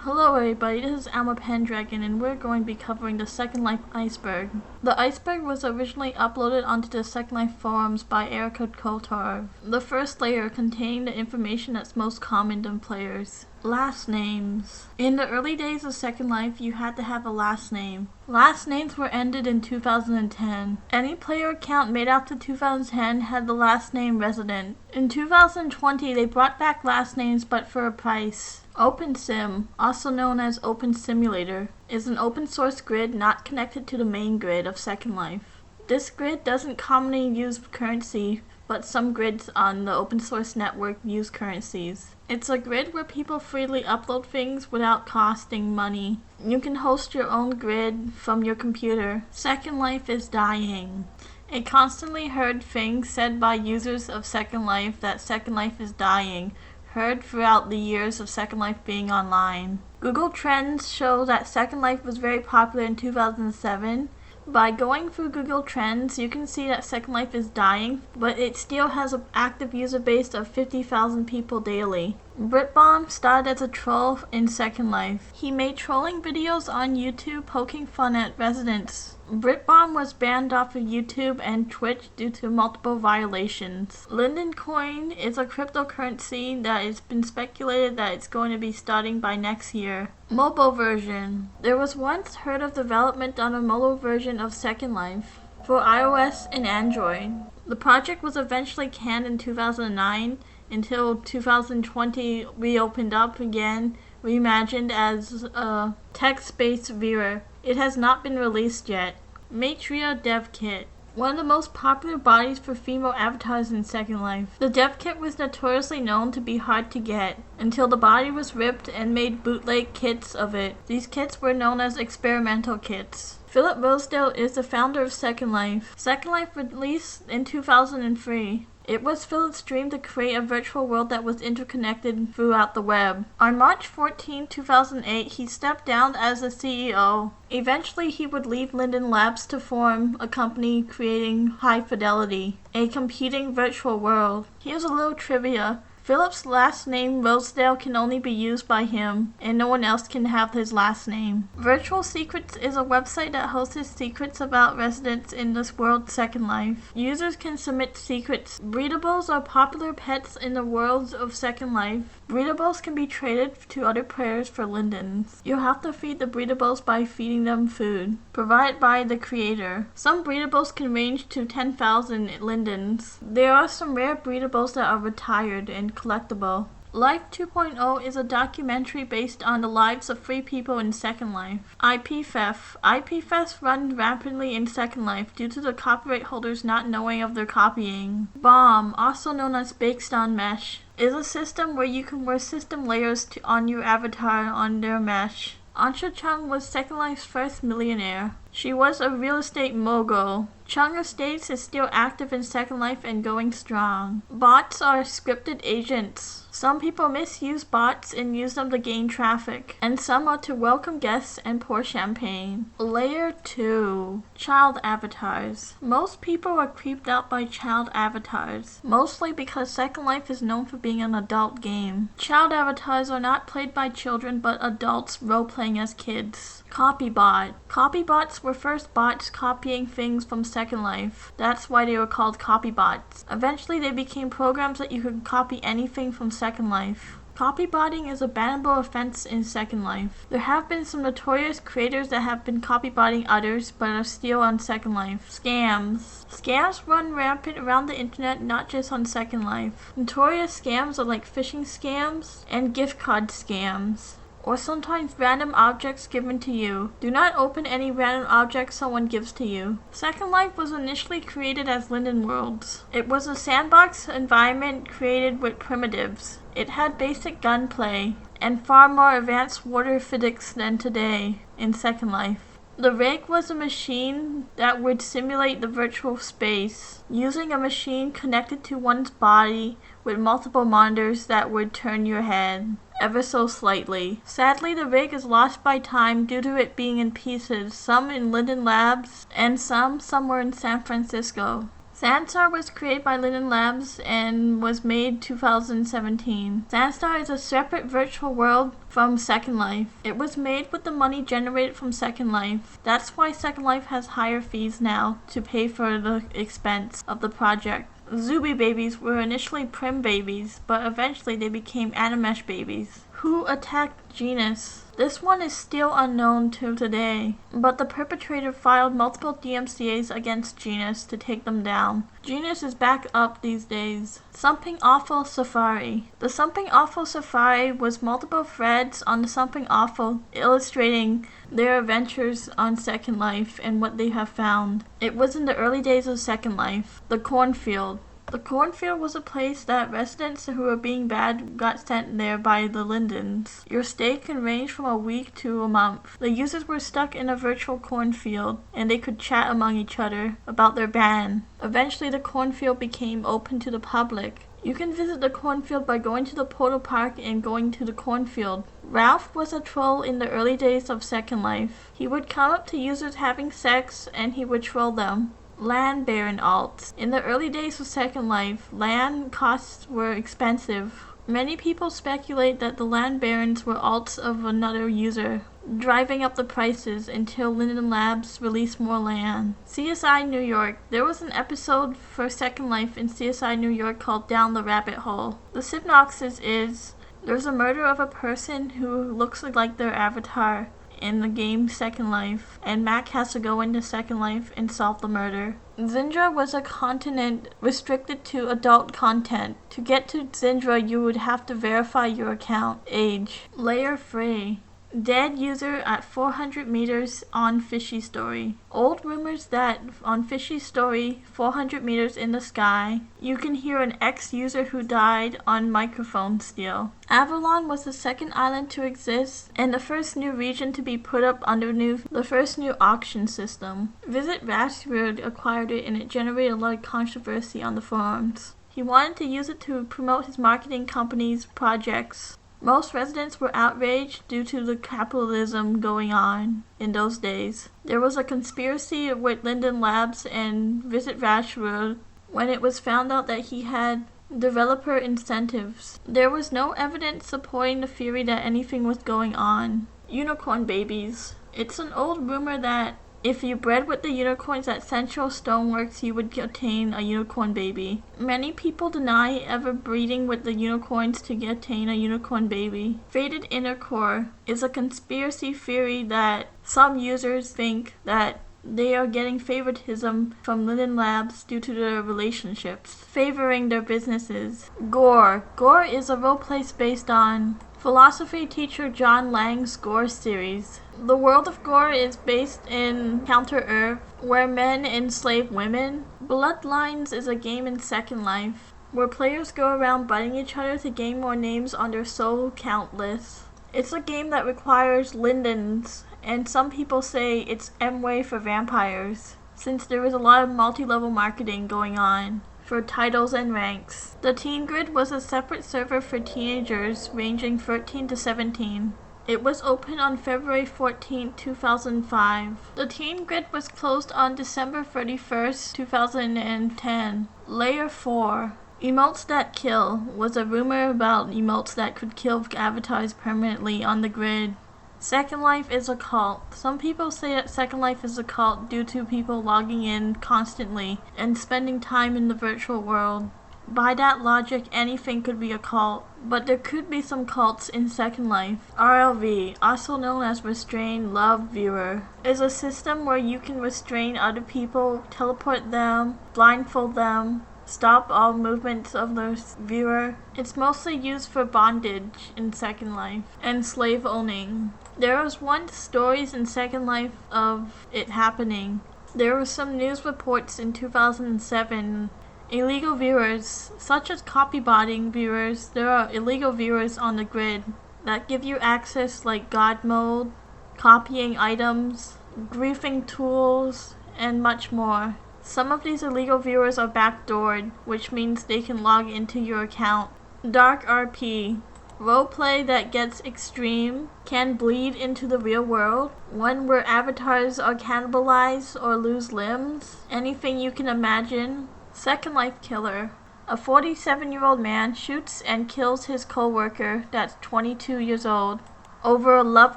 Hello everybody, this is Alma Pendragon and we're going to be covering the Second Life Iceberg. The Iceberg was originally uploaded onto the Second Life forums by Erica Kotar. The first layer containing the information that's most common to players. Last names. In the early days of Second Life, you had to have a last name. Last names were ended in 2010. Any player account made after 2010 had the last name Resident. In 2020, they brought back last names but for a price. OpenSim, also known as Open Simulator, is an open source grid not connected to the main grid of Second Life. This grid doesn't commonly use currency, but some grids on the open source network use currencies. It's a grid where people freely upload things without costing money. You can host your own grid from your computer. Second Life is dying. A constantly heard thing said by users of Second Life that Second Life is dying, heard throughout the years of Second Life being online. Google Trends show that Second Life was very popular in 2007. By going through Google Trends, you can see that Second Life is dying, but it still has an active user base of 50,000 people daily. BritBomb started as a troll in Second Life. He made trolling videos on YouTube poking fun at residents. BritBomb was banned off of YouTube and Twitch due to multiple violations. Lyndon Coin is a cryptocurrency that has been speculated that it's going to be starting by next year. Mobile version. There was once heard of development on a mobile version of Second Life for iOS and Android. The project was eventually canned in 2009 until 2020 reopened up again, reimagined as a text-based viewer. It has not been released yet. Matria Dev Kit. One of the most popular bodies for female avatars in Second Life. The dev kit was notoriously known to be hard to get, until the body was ripped and made bootleg kits of it. These kits were known as experimental kits. Philip Rosedale is the founder of Second Life. Second Life released in 2003. It was Philip's dream to create a virtual world that was interconnected throughout the web. On March 14, 2008, he stepped down as the CEO. Eventually, he would leave Lyndon Labs to form a company creating High Fidelity, a competing virtual world. Here's a little trivia. Philip's last name, Rosedale, can only be used by him, and no one else can have his last name. Virtual Secrets is a website that hosts secrets about residents in this world Second Life. Users can submit secrets. Breedables are popular pets in the world of Second Life. Breedables can be traded to other players for lindens. You'll have to feed the breedables by feeding them food, provided by the creator. Some breedables can range to 10,000 lindens. There are some rare breedables that are retired and collectible. Life 2.0 is a documentary based on the lives of 3 people in Second Life. IP theft. IP thefts run rapidly in Second Life due to the copyright holders not knowing of their copying. Bomb, also known as Based on Mesh, is a system where you can wear system layers on your avatar on their mesh. Ansha Chung was Second Life's first millionaire. She was a real estate mogul. Chung Estates is still active in Second Life and going strong. Bots are scripted agents. Some people misuse bots and use them to gain traffic, and some are to welcome guests and pour champagne. Layer 2. Child avatars. Most people are creeped out by child avatars, mostly because Second Life is known for being an adult game. Child avatars are not played by children but adults role-playing as kids. Copybot. Copybots were first bots copying things from Second Life. That's why they were called copybots. Eventually they became programs that you could copy anything from Second Life. Copybotting is a bannable offense in Second Life. There have been some notorious creators that have been copybotting others but are still on Second Life. Scams. Scams run rampant around the internet, not just on Second Life. Notorious scams are like phishing scams and gift card scams, or sometimes random objects given to you. Do not open any random objects someone gives to you. Second Life was initially created as Linden Worlds. It was a sandbox environment created with primitives. It had basic gunplay and far more advanced water physics than today in Second Life. The rig was a machine that would simulate the virtual space, using a machine connected to one's body with multiple monitors that would turn your head ever so slightly. Sadly, the rig is lost by time due to it being in pieces, some in Lyndon Labs and some somewhere in San Francisco. Sandstar was created by Lyndon Labs and was made 2017. Sandstar is a separate virtual world from Second Life. It was made with the money generated from Second Life. That's why Second Life has higher fees now to pay for the expense of the project. Zuby babies were initially Prim babies, but eventually they became Animesh babies. Who attacked Genus? This one is still unknown to today, but the perpetrator filed multiple DMCAs against Genus to take them down. Genus is back up these days. Something Awful Safari. The Something Awful Safari was multiple threads on the Something Awful illustrating their adventures on Second Life and what they have found. It was in the early days of Second Life. The Cornfield. The Cornfield was a place that residents who were being bad got sent there by the Lyndons. Your stay can range from a week to a month. The users were stuck in a virtual cornfield, and they could chat among each other about their ban. Eventually, the cornfield became open to the public. You can visit the cornfield by going to the portal park and going to the cornfield. Ralph was a troll in the early days of Second Life. He would come up to users having sex, and he would troll them. Land Baron alts. In the early days of Second Life, land costs were expensive. Many people speculate that the Land Barons were alts of another user, driving up the prices until Linden Labs released more land. CSI New York. There was an episode for Second Life in CSI New York called Down the Rabbit Hole. The synopsis is, there's a murder of a person who looks like their avatar in the game Second Life, and Mac has to go into Second Life and solve the murder. Zindra was a continent restricted to adult content. To get to Zindra, you would have to verify your account. Age. Layer free. Dead user at 400 meters on Fishy Story. Old rumors that on Fishy Story, 400 meters in the sky, you can hear an ex-user who died on microphone steal. Avalon was the second island to exist and the first new region to be put up underneath the first new auction system. Visit Rashford acquired it and it generated a lot of controversy on the forums. He wanted to use it to promote his marketing company's projects. Most residents were outraged due to the capitalism going on in those days. There was a conspiracy with Linden Labs and Visit Rashford when it was found out that he had developer incentives. There was no evidence supporting the theory that anything was going on. Unicorn babies. It's an old rumor that if you bred with the unicorns at Central Stoneworks, you would obtain a unicorn baby. Many people deny ever breeding with the unicorns to obtain a unicorn baby. Fated Inner Core is a conspiracy theory that some users think that they are getting favoritism from Linden Labs due to their relationships, favoring their businesses. Gore. Gore is a roleplay based on philosophy teacher John Lang's Gore series. The world of Gore is based in Counter-Earth, where men enslave women. Bloodlines is a game in Second Life, where players go around biting each other to gain more names on their soul count list. It's a game that requires Lindens, and some people say it's M-Way for vampires, since there is a lot of multi-level marketing going on for titles and ranks. The Teen Grid was a separate server for teenagers ranging 13 to 17. It was open on February 14, 2005. The Teen Grid was closed on December 31st, 2010. Layer 4. Emotes that kill was a rumor about emotes that could kill avatars permanently on the grid. Second Life is a cult. Some people say that Second Life is a cult due to people logging in constantly and spending time in the virtual world. By that logic, anything could be a cult, but there could be some cults in Second Life. RLV, also known as Restrain Love Viewer, is a system where you can restrain other people, teleport them, blindfold them, stop all movements of the viewer. It's mostly used for bondage in Second Life and slave owning. There was once stories in Second Life of it happening. There were some news reports in 2007. Illegal viewers, such as copybotting viewers, there are illegal viewers on the grid that give you access like God mode, copying items, griefing tools, and much more. Some of these illegal viewers are backdoored, which means they can log into your account. Dark RP. Roleplay that gets extreme, can bleed into the real world, one where avatars are cannibalized or lose limbs, anything you can imagine. Second Life Killer. A 47-year-old man shoots and kills his co-worker that's 22 years old. over a love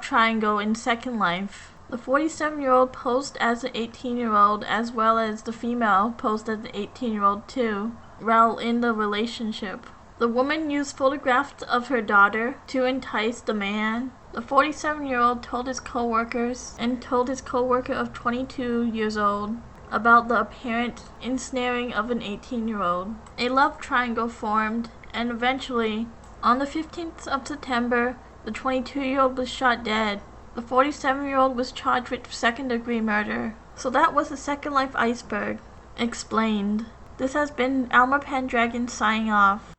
triangle in Second Life. The 47-year-old posed as the 18-year-old, as well as the female posed as the 18-year-old too, while in the relationship. The woman used photographs of her daughter to entice the man. The 47-year-old told his co-workers and told his co-worker of 22 years old about the apparent ensnaring of an 18-year-old. A love triangle formed, and eventually, on the 15th of September, the 22-year-old was shot dead. The 47-year-old was charged with second-degree murder. So that was the Second Life Iceberg. Explained. This has been Alma Pendragon signing off.